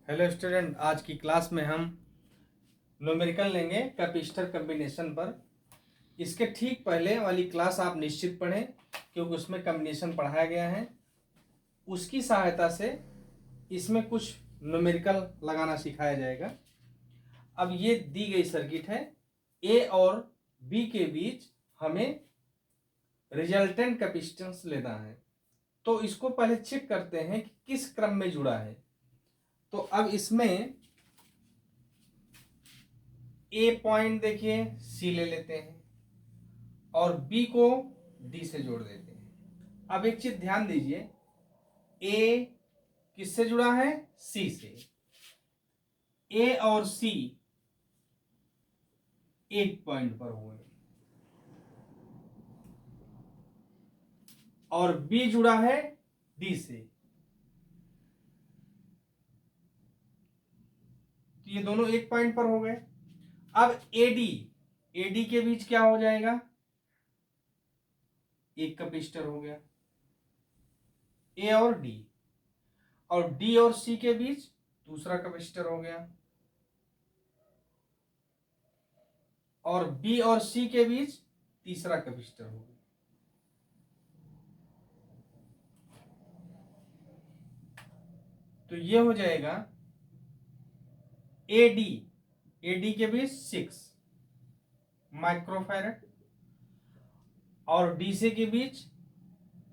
Hello student, आज की class में हम न्यूमेरिकल लेंगे कैपेसिटर कम्बिनेशन पर। इसके ठीक पहले वाली क्लास आप निश्चित पढ़ें क्योंकि उसमें कम्बिनेशन पढ़ाया गया है। उसकी सहायता से इसमें कुछ न्यूमेरिकल लगाना सिखाया जाएगा। अब ये दी गई सर्किट है, ए और बी के बीच हमें रिजल्टेंट कैपेसिटेंस लेना है। तो इसको पहले चेक करते हैं कि किस क्रम में जुड़ा है। तो अब इसमें ए पॉइंट देखिए सी ले लेते हैं और बी को डी से जोड़ देते हैं। अब एक चीज ध्यान दीजिए, ए किससे जुड़ा है? सी से। ए और सी एक पॉइंट पर हुए और बी जुड़ा है डी से। तो ये दोनों एक पॉइंट पर हो गए। अब एडी के बीच क्या हो जाएगा? एक कैपेसिटर हो गया ए और डी, और डी और सी के बीच दूसरा कैपेसिटर हो गया, और बी और सी के बीच तीसरा कैपेसिटर हो गया। तो ये हो जाएगा एडी के बीच 6 माइक्रोफैरड और डीसी के बीच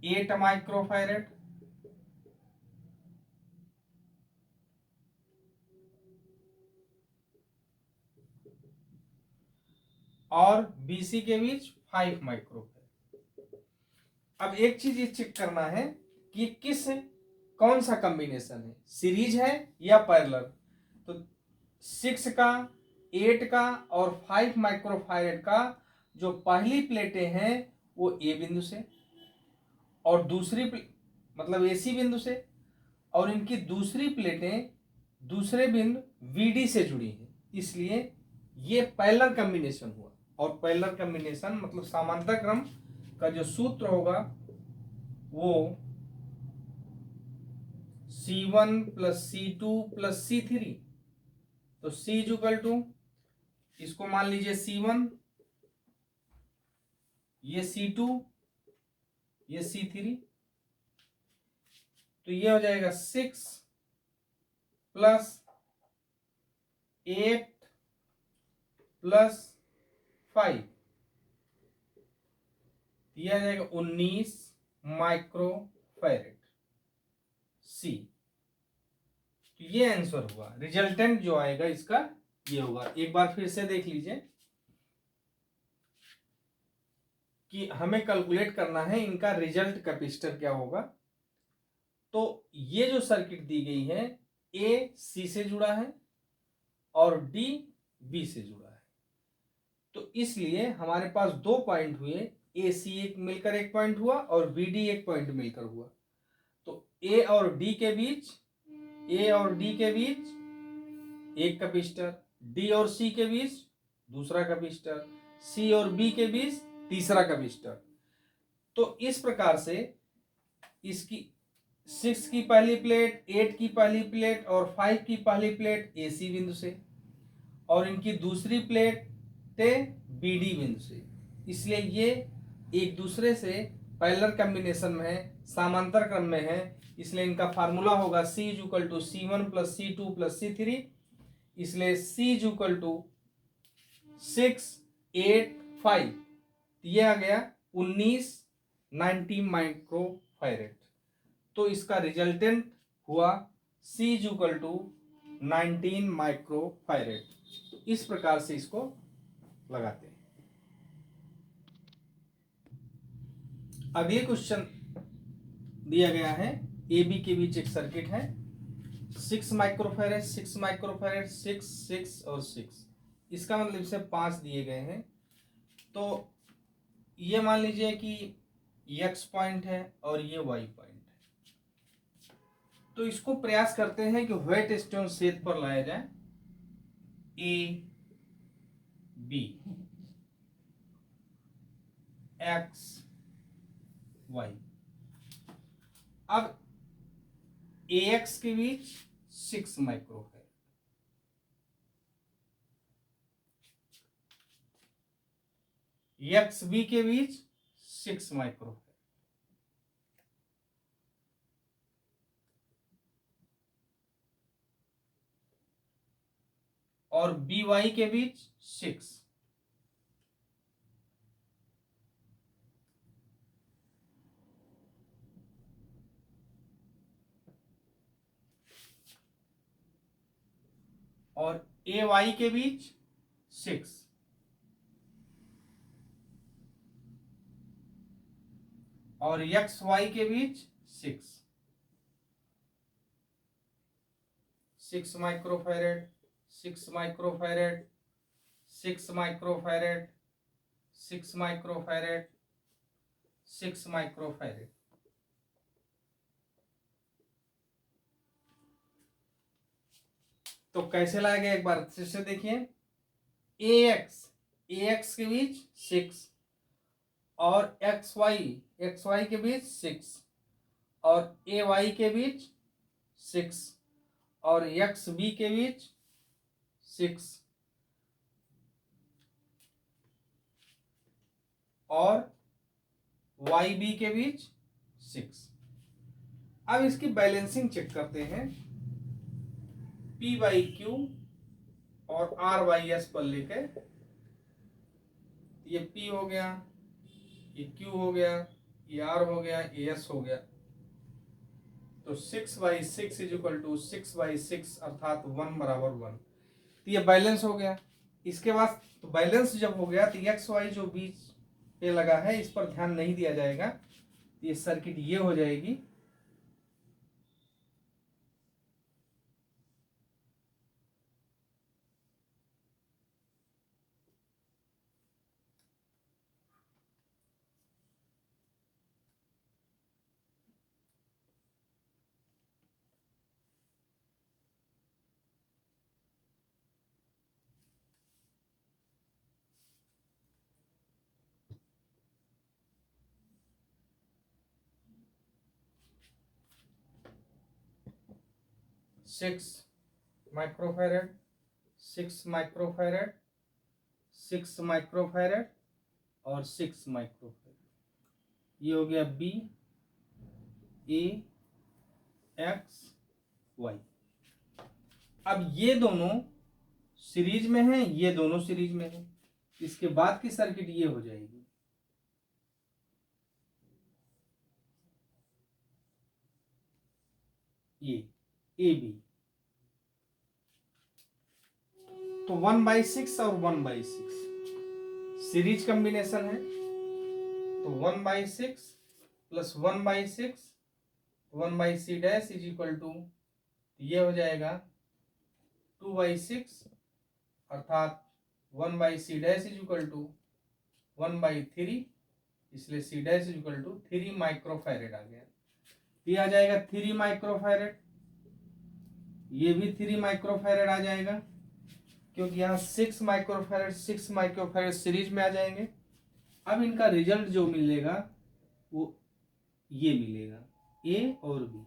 8 माइक्रोफैरड, और बीसी के बीच 5 माइक्रोफैरड। अब एक चीज ये चेक करना है कि कौन सा कॉम्बिनेशन है, सीरीज है या पैरेलल। तो 6 का, 8 का और 5 माइक्रोफैरड का जो पहली प्लेटें हैं वो ए बिंदु से, और दूसरी मतलब एसी बिंदु से, और इनकी दूसरी प्लेटें दूसरे बिंदु वीडी से जुड़ी हैं। इसलिए ये पैरेलल कॉम्बिनेशन हुआ। और पैरेलल कॉम्बिनेशन मतलब समांतर क्रम का जो सूत्र होगा वो C1 plus C2 plus C3। तो C इज इक्वल टू, इसको मान लीजिए C1, ये C2, ये C3। तो ये हो जाएगा 6 प्लस 8 प्लस 5, यह आ जाएगा 19 माइक्रोफैरड सी। तो ये आंसर हुआ, रिजल्टेंट जो आएगा इसका ये होगा। एक बार फिर से देख लीजिए कि हमें कैलकुलेट करना है इनका रिजल्ट कैपेसिटर क्या होगा। तो ये जो सर्किट दी गई है, ए सी से जुड़ा है और डी बी से जुड़ा है। तो इसलिए हमारे पास दो पॉइंट हुए, ए सी एक मिलकर एक पॉइंट हुआ और बी डी एक पॉइंट मिलकर हुआ। तो ए और डी के बीच एक कैपेसिटर, डी और सी के बीच दूसरा कैपेसिटर, सी और बी के बीच तीसरा कैपेसिटर। तो इस प्रकार से इसकी 6 की पहली प्लेट, 8 की पहली प्लेट और 5 की पहली प्लेट एसी बिंदु से, और इनकी दूसरी प्लेट बीडी बिंदु से। इसलिए ये एक दूसरे से पैरेलल कॉम्बिनेशन में है, समांतर क्रम में है। इसलिए इनका फार्मूला होगा C is equal to C1 plus C2 plus C3। इसलिए C इज इक्वल टू 6 8 5, ये आ गया 19 माइक्रोफैरड। तो इसका रिजल्टेंट हुआ C is equal to 19 microfarad. इस प्रकार से इसको लगाते हैं। अगले क्वेश्चन दिया गया है, ए बी के बीच एक सर्किट है, 6 माइक्रोफैरड 6 माइक्रोफैरड 6 6 और 6, इसका मतलब इसे 5 दिए गए हैं। तो ये मान लीजिए कि एक्स पॉइंट है और ये वाई पॉइंट है। तो इसको प्रयास करते हैं कि व्हाइट स्टोन शेड पर लाया जाए, ए बी एक्स वाई। अब ए एक्स के बीच 6 माइक्रोफैरेड। एक्स बी के बीच 6 माइक्रोफैरेड और बी वाई के बीच 6। और ए वाई के बीच 6 और एक्स वाई के बीच 6। 6 microfarad, 6 microfarad, 6 microfarad, 6 microfarad, 6 microfarad. तो कैसे लाएंगे एक बार फिर से देखिए। ए एक्स के बीच 6 और एक्स वाई के बीच 6 और ए वाई के बीच 6 और एक्स बी के बीच 6 और वाई बी के बीच 6। अब इसकी बैलेंसिंग चेक करते हैं। पी बाई क्यू और आर बाई एस पर लेके, ये पी हो गया, ये क्यू हो गया, ये आर हो गया, ये एस हो गया। तो 6/6 इज इक्वल टू 6/6 अर्थात 1 बराबर 1। तो ये बैलेंस हो गया। इसके बाद तो बैलेंस जब हो गया तो एक्स वाई जो बीच पे लगा है इस पर ध्यान नहीं दिया जाएगा। ये सर्किट ये हो जाएगी। सिक्स माइक्रोफैरेड, 6 माइक्रोफैरेड, 6 माइक्रोफैरेड और 6 माइक्रोफैरेड। ये हो गया बी ए एक्स वाई। अब ये दोनों सीरीज में हैं, ये दोनों सीरीज में हैं। इसके बाद की सर्किट ये हो जाएगी। ये ए बी तो 1/6 और 1/6 सीरीज कॉम्बिनेशन है। तो 1/6 plus 1/6 1/c dash is equal to, ये हो जाएगा 2/6 अर्थात 1/c dash is equal to 1/3, इसलिए c dash is equal to 3 microfarad आ गया। ये आ जाएगा 3 माइक्रोफैरेड, ये भी 3 माइक्रोफैरेड आ जाएगा क्योंकि यहाँ 6 माइक्रोफैरेड सीरीज में आ जाएंगे। अब इनका रिजल्ट जो मिलेगा वो ये मिलेगा, ए और बी।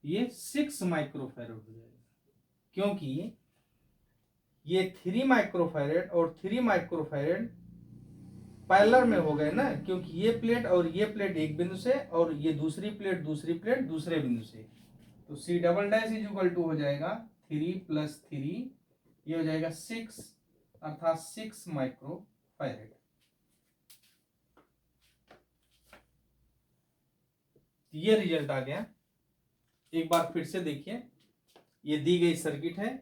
ये 6 माइक्रोफैरेड हो जाएगा क्योंकि ये 3 माइक्रोफैरेड और 3 माइक्रोफैरेड पैरेलल में हो गए ना, क्योंकि ये प्लेट और ये प्लेट एक बिंदु से और ये दूसरी प्लेट दूसरे बिंदु से। तो c double dash is equal to हो जाएगा 3 + 3, ये हो जाएगा 6 अर्थात 6 माइक्रोफैरेड। ये रिजल्ट आ गया। एक बार फिर से देखिए, ये दी गई सर्किट है।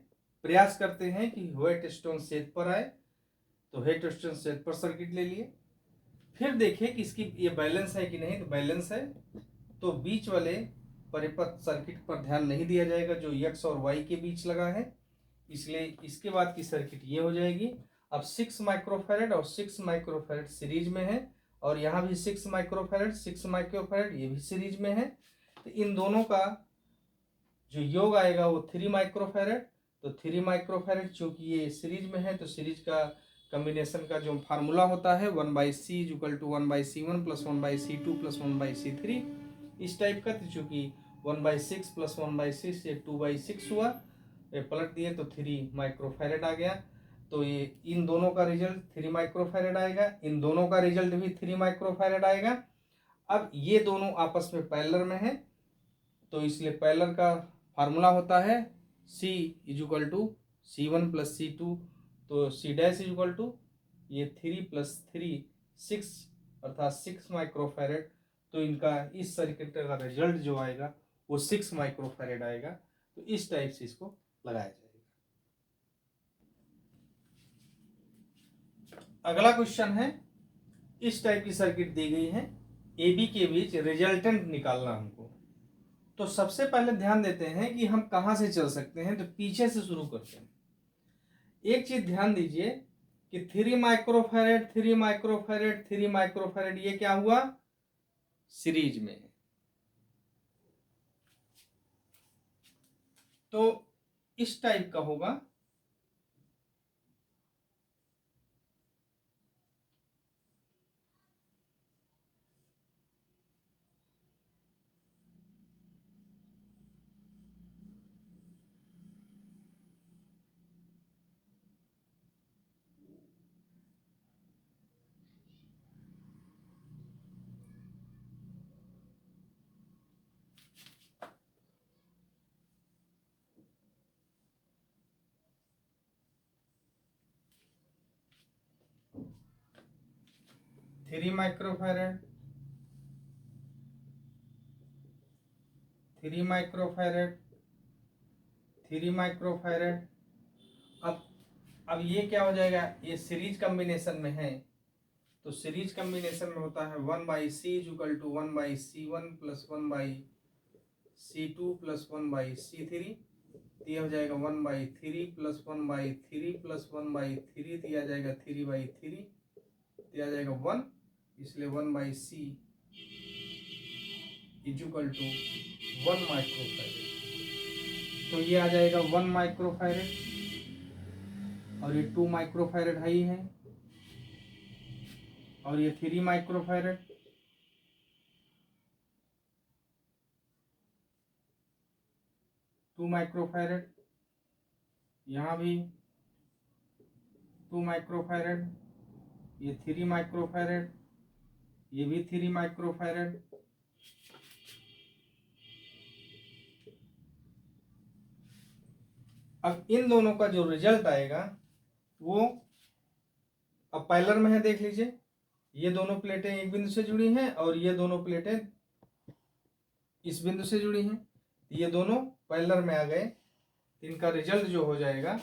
प्रयास करते हैं कि व्हाइटस्टोन सेट पर आए, तो व्हाइटस्टोन सेट पर सर्किट ले लिए। फिर देखें कि इसकी ये बैलेंस है कि नहीं। तो बैलेंस है तो बीच वाले परिपथ सर्किट पर ध्यान नहीं दिया जाएगा जो एक्स और वाई के बीच लगा है, इसलिए इसके बाद की सर्किट ये हो जाएगी। अब 6 माइक्रोफैरेड और 6 माइक्रोफैरेड सीरीज में है और यहाँ भी 6 माइक्रोफैरेड ये भी सीरीज में है। तो इन दोनों का जो योग आएगा वो 3 माइक्रोफैरेड। तो 3 माइक्रोफैरेड चूंकि ये सीरीज में है तो सीरीज का कॉम्बिनेशन का जो फार्मूला होता है 1/c = 1/c1 + 1/c2 + 1/c3। इस टाइप का। तो चूंकि 1/6 प्लस 1/6 ये 2/6 हुआ, ये पलट दिए तो 3 माइक्रोफैरेड आ गया। तो ये इन दोनों का रिजल्ट 3 माइक्रोफैरेड आएगा, इन दोनों का रिजल्ट भी 3 माइक्रोफैरेड आएगा। अब ये दोनों आपस में पैरेलल में है, तो इसलिए पैरेलल का फार्मूला होता है C equal to C1 plus C2। तो C डैश इजुकल टू ये 3 प्लस 3 6 अर्थात 6 माइक्रोफैरेड। तो इनका इस सर्किट का रिजल्ट जो आएगा वो 6 माइक्रोफैरेड आएगा। तो इस टाइप से इसको लगाया जाएगा। अगला क्वेश्चन है, इस टाइप की सर्किट दी गई है, ए बी के बीच रिजल्टेंट निकालना हमको। तो सबसे पहले ध्यान देते हैं कि हम कहां से चल सकते हैं, तो पीछे से शुरू करते हैं। एक चीज ध्यान दीजिए कि 3 माइक्रोफैरेड 3 माइक्रोफैरेड 3 माइक्रोफैरेड ये क्या हुआ, सीरीज में। तो इस टाइप का होगा। Three microfarad 3 microfarad 3 microfarad. अब ये क्या हो जाएगा, ये सीरीज कॉम्बिनेशन में है। तो सीरीज कॉम्बिनेशन में होता है 1/C equal to 1/C1 plus 1/C2 plus 1/C3। तो ये हो जाएगा 1/3 प्लस 1/3 प्लस 1/3। तो ये आ जाएगा 3/3। तो आ जाएगा 1, इसलिए 1/C इक्वल टू 1 माइक्रोफैरेड। तो ये आ जाएगा 1 माइक्रोफैरेड, और ये 2 माइक्रोफैरेड है ही है, और ये 3 माइक्रोफैरेड। टू माइक्रोफैरेड, यहाँ भी 2 माइक्रोफैरेड, ये 3 माइक्रोफैरेड, ये भी 3 माइक्रोफैरेड। अब इन दोनों का जो रिजल्ट आएगा वो अब पैरेलल में है, देख लीजिए। ये दोनों प्लेटें एक बिंदु से जुड़ी हैं और ये दोनों प्लेटें इस बिंदु से जुड़ी हैं। ये दोनों पैरेलल में आ गए। इनका रिजल्ट जो हो जाएगा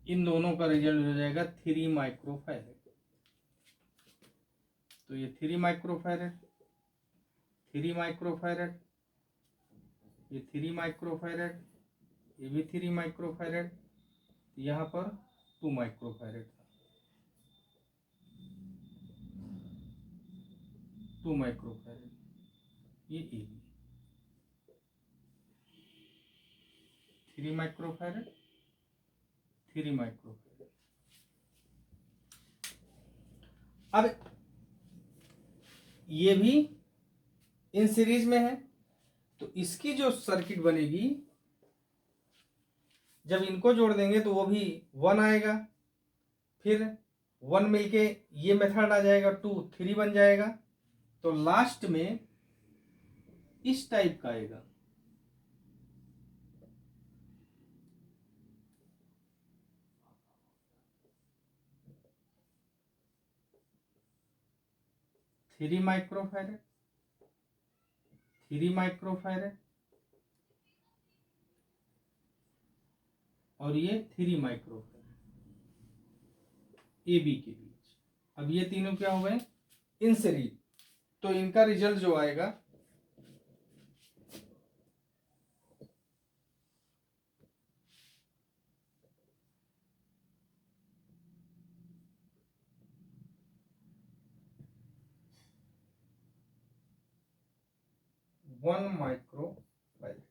इन दोनों का रिजल्ट हो जाएगा 3 माइक्रोफैरेड। तो ये 3 माइक्रोफैरेड 3 माइक्रोफैरेड, ये 3 माइक्रोफैरेड, ये भी 3 माइक्रोफैरेड, यहाँ पर 2 माइक्रोफैरेड था, 2 माइक्रोफैरेड। ये ए 3 माइक्रोफैरेड 3 माइक्रोफैरेड। अब ये भी इन सीरीज में है, तो इसकी जो सर्किट बनेगी जब इनको जोड़ देंगे तो वो भी 1 आएगा, फिर 1 मिलके ये मेथड आ जाएगा, 2 3 बन जाएगा। तो लास्ट में इस टाइप का आएगा। थ्री माइक्रोफैरेड 3 माइक्रोफैरेड और ये 3 माइक्रोफैरेड ए बी के बीच। अब ये तीनों क्या हो गए, इन सीरीज। तो इनका रिजल्ट जो आएगा 1 माइक्रो फैरेड।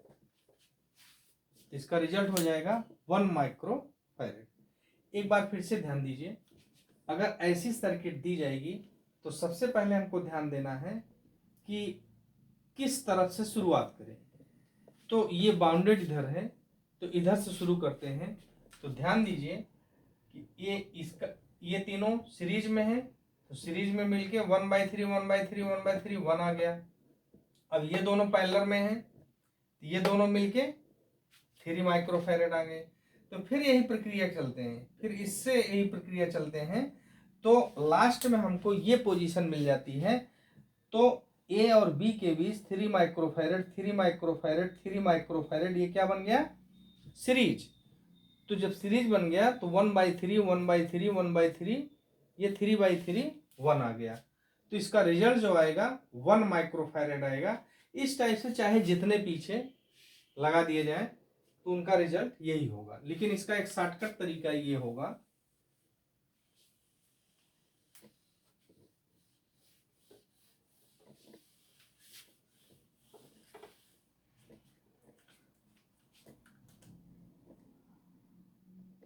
इसका रिजल्ट हो जाएगा 1 माइक्रो फैरेड। एक बार फिर से ध्यान दीजिए, अगर ऐसी सर्किट दी जाएगी तो सबसे पहले हमको ध्यान देना है कि किस तरफ से शुरुआत करें। तो ये बाउंडेड इधर है, तो इधर से शुरू करते हैं। तो ध्यान दीजिए कि ये तीनों सीरीज में है, तो सीरीज में मिलके 1/3 1/3 1/3 1 आ गया। अब ये दोनों पैरेलल में है, तो ये दोनों मिलके 3 माइक्रोफैरेड आ गए। तो फिर यही प्रक्रिया चलते हैं, फिर इससे यही प्रक्रिया चलते हैं, तो लास्ट में हमको ये पोजीशन मिल जाती है। तो ए और बी के बीच 3 माइक्रोफैरेड 3 माइक्रोफैरेड 3 माइक्रोफैरेड, ये क्या बन गया? सीरीज। तो जब सीरीज बन गया तो 1/3 1/3 1/3, ये 3/3 1 आ गया। तो इसका रिजल्ट जो आएगा 1 माइक्रोफैरेड आएगा। इस टाइप से चाहे जितने पीछे लगा दिए जाए तो उनका रिजल्ट यही होगा, लेकिन इसका एक शॉर्टकट तरीका ये होगा।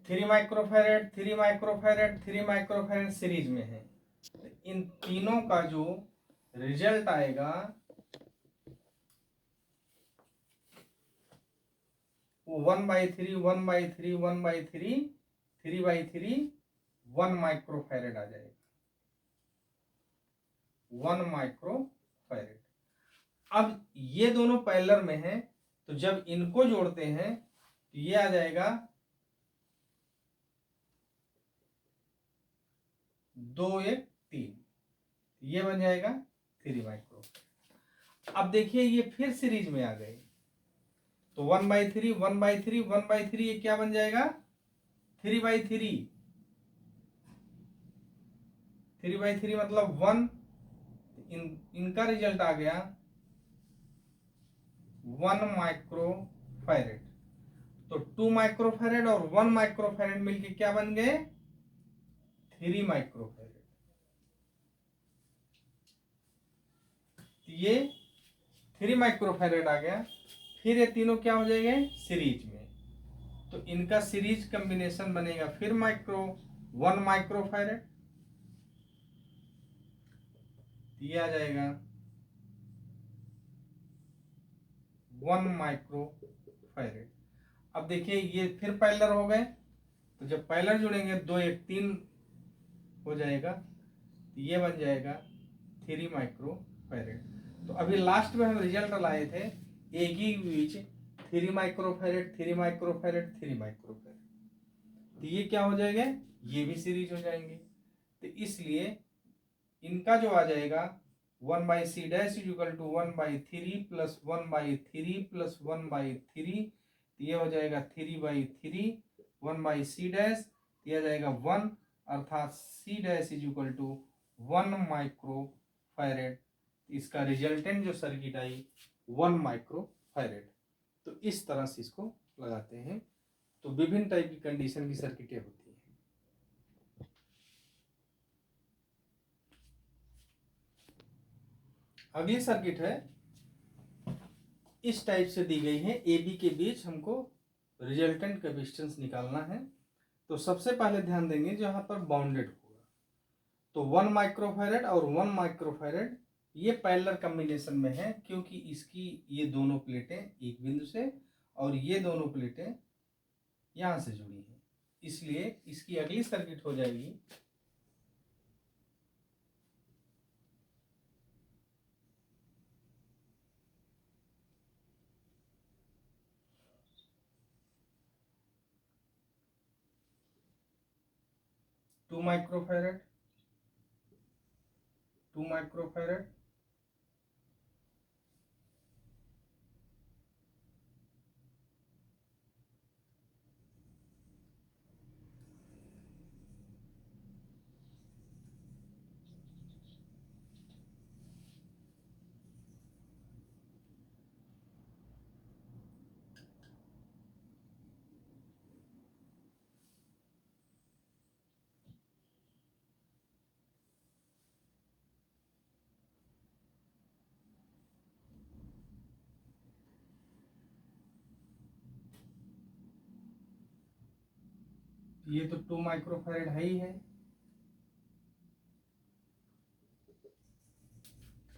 थ्री माइक्रोफैरेड सीरीज में है। इन तीनों का जो रिजल्ट आएगा वो 1/3 1/3 1/3 3/3 1 माइक्रोफैरेड आ जाएगा। 1 माइक्रोफैरेड। अब ये दोनों पैरेलल में हैं, तो जब इनको जोड़ते हैं तो ये आ जाएगा 2 1 3, ये बन जाएगा 3 माइक्रो। अब देखिए ये फिर सीरीज में आ गए, तो 1/3 1/3 1/3, ये क्या बन जाएगा? 3/3 3/3 मतलब 1। इनका रिजल्ट आ गया 1 माइक्रोफैरेड। तो 2 माइक्रोफैरेड और 1 माइक्रोफैरेड मिलके क्या बन गए? 3 माइक्रोफैरेड। ये 3 माइक्रोफैरेड आ गया। फिर ये तीनों क्या हो जाएंगे? सीरीज में। तो इनका सीरीज कॉम्बिनेशन बनेगा फिर 1 माइक्रोफैरेड, ये आ जाएगा 1 माइक्रोफैरेड। अब देखिए ये फिर पैरेलल हो गए, तो जब पैरेलल जुड़ेंगे 2 1 3 हो जाएगा, तो ये बन जाएगा 3 माइक्रोफैरेड। तो अभी लास्ट में हम रिजल्ट लाए थे एक ही बीच 3 माइक्रोफैरेड 3 माइक्रोफैरेड 3 माइक्रोफैरेड, तो ये क्या हो जाएगा? ये भी सीरीज हो जाएंगे। तो इसलिए इनका जो आ जाएगा 1/c dash is equal to 1/3 plus 1/3 plus 1/3, ये हो जाएगा 3/3 1/c डैश, ये आ जाएगा 1, अर्थात c dash is equal to 1 microfarad. इसका रिजल्टेंट जो सर्किट आई 1 माइक्रोफैरेड। तो इस तरह से इसको लगाते हैं। तो विभिन्न टाइप की कंडीशन की सर्किटें होती हैं। अगली सर्किट है, इस टाइप से दी गई है। ए बी के बीच हमको रिजल्टेंट कैपेसिटेंस निकालना है। तो सबसे पहले ध्यान देंगे जहां पर बाउंडेड होगा, तो 1 माइक्रोफैरेड और 1 माइक्रोफैरेड ये पैरेलल कॉम्बिनेशन में है, क्योंकि इसकी ये दोनों प्लेटें एक बिंदु से और ये दोनों प्लेटें यहां से जुड़ी हैं, इसलिए इसकी अगली सर्किट हो जाएगी टू माइक्रोफैरेड 2 माइक्रोफैरेड ये तो 2 माइक्रोफैरेड है ही है,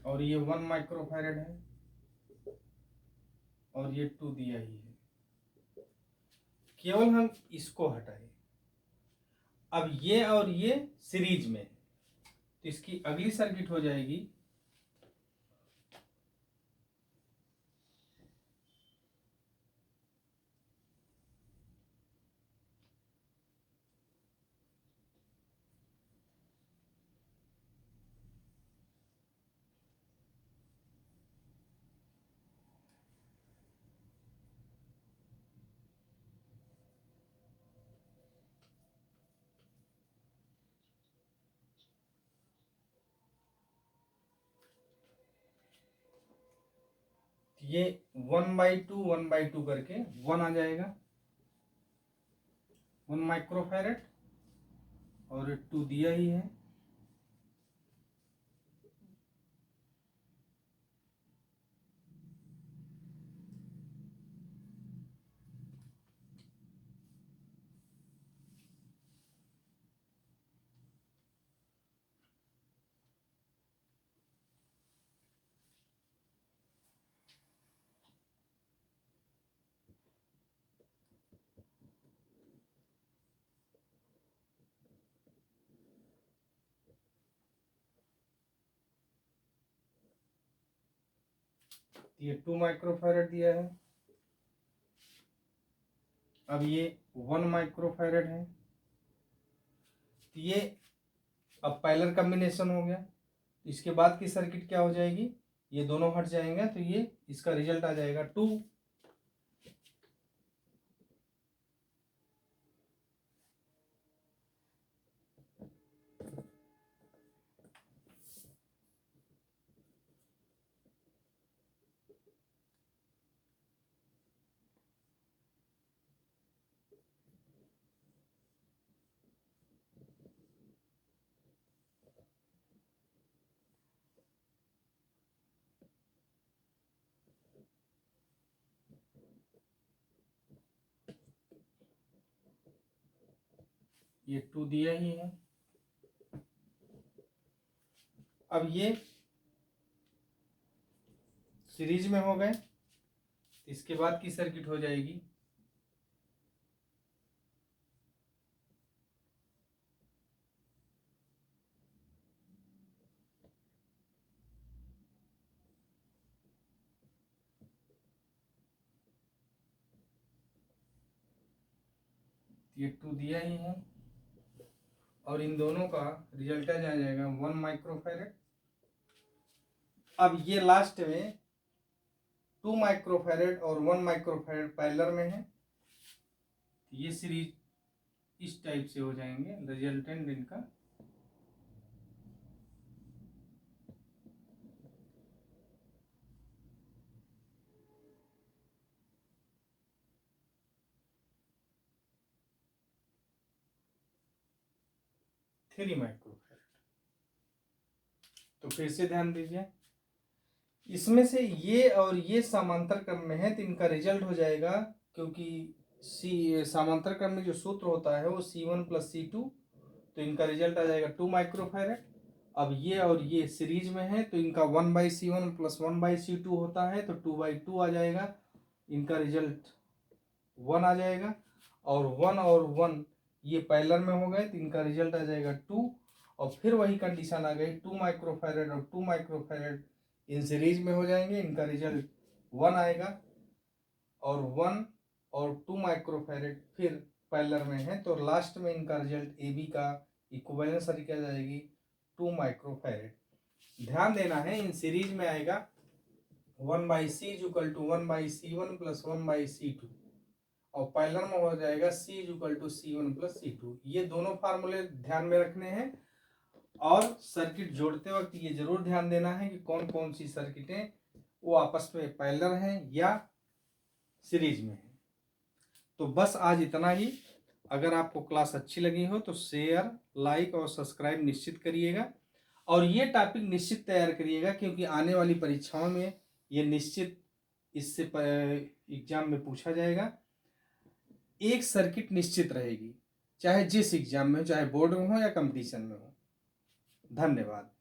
और ये 1 माइक्रोफैरेड है, और ये 2 दिया ही है। केवल हम इसको हटाए। अब ये और ये सीरीज में है, तो इसकी अगली सर्किट हो जाएगी ये 1/2 करके 1 आ जाएगा, 1 माइक्रोफैरेड, और 2 दिया ही है। ये 2 माइक्रोफैरेड दिया है। अब ये 1 माइक्रोफैरेड है। तो ये अब पैरेलल कॉम्बिनेशन हो गया। इसके बाद की सर्किट क्या हो जाएगी, ये दोनों हट जाएंगे, तो ये इसका रिजल्ट आ जाएगा 2। ये 2 दिया ही है। अब ये सीरीज में हो गए। इसके बाद की सर्किट हो जाएगी ये 2 दिया ही है, और इन दोनों का रिजल्ट आ जाएगा 1 माइक्रोफैरेड। अब ये लास्ट में 2 माइक्रोफैरेड और 1 माइक्रोफैरेड पैरेलल में है। ये सीरीज इस टाइप से हो जाएंगे, रिजल्टेंट इनका थ्री माइक्रोफैरेड। तो फिर से ध्यान दीजिए, इसमें से ये और ये समांतर क्रम में है, तो इनका रिजल्ट हो जाएगा, क्योंकि समांतर क्रम में जो सूत्र होता है वो C1 + C2, तो इनका रिजल्ट आ जाएगा 2 माइक्रोफैरेड। अब ये और ये सीरीज में है, तो इनका 1/C1 + 1/C2 होता है, तो 2/2 आ जाएगा। इनका रिजल्ट 1 आ जाएगा, और 1 और 1 ये पैरेलल में हो गए, तो इनका रिजल्ट आ जाएगा 2। और फिर वही कंडीशन आ गई, 2 माइक्रोफैरेड और 2 माइक्रोफैरेड इन सीरीज में हो जाएंगे, इनका रिजल्ट 1 आएगा, और 1 और 2 माइक्रोफैरेड फिर पैरेलल में है, तो लास्ट में इनका रिजल्ट AB का इक्विवेलेंट सर्किट आ जाएगी 2 माइक्रोफैरेड। ध्यान देना है, इन सीरीज में आएगा 1/C = 1/C1 + 1/C2, और पैरेलल में हो जाएगा C = C1 + C2। ये दोनों फार्मूले ध्यान में रखने हैं, और सर्किट जोड़ते वक्त ये जरूर ध्यान देना है कि कौन कौन सी सर्किटें वो आपस में पैरेलल हैं या सीरीज में है। तो बस आज इतना ही। अगर आपको क्लास अच्छी लगी हो तो शेयर, लाइक और सब्सक्राइब निश्चित करिएगा, और ये टॉपिक निश्चित तैयार करिएगा, क्योंकि आने वाली परीक्षाओं में ये निश्चित इससे एग्जाम में पूछा जाएगा। एक सर्किट निश्चित रहेगी, चाहे जिस एग्जाम में हो, चाहे बोर्ड में हो या कंपटीशन में हो। धन्यवाद।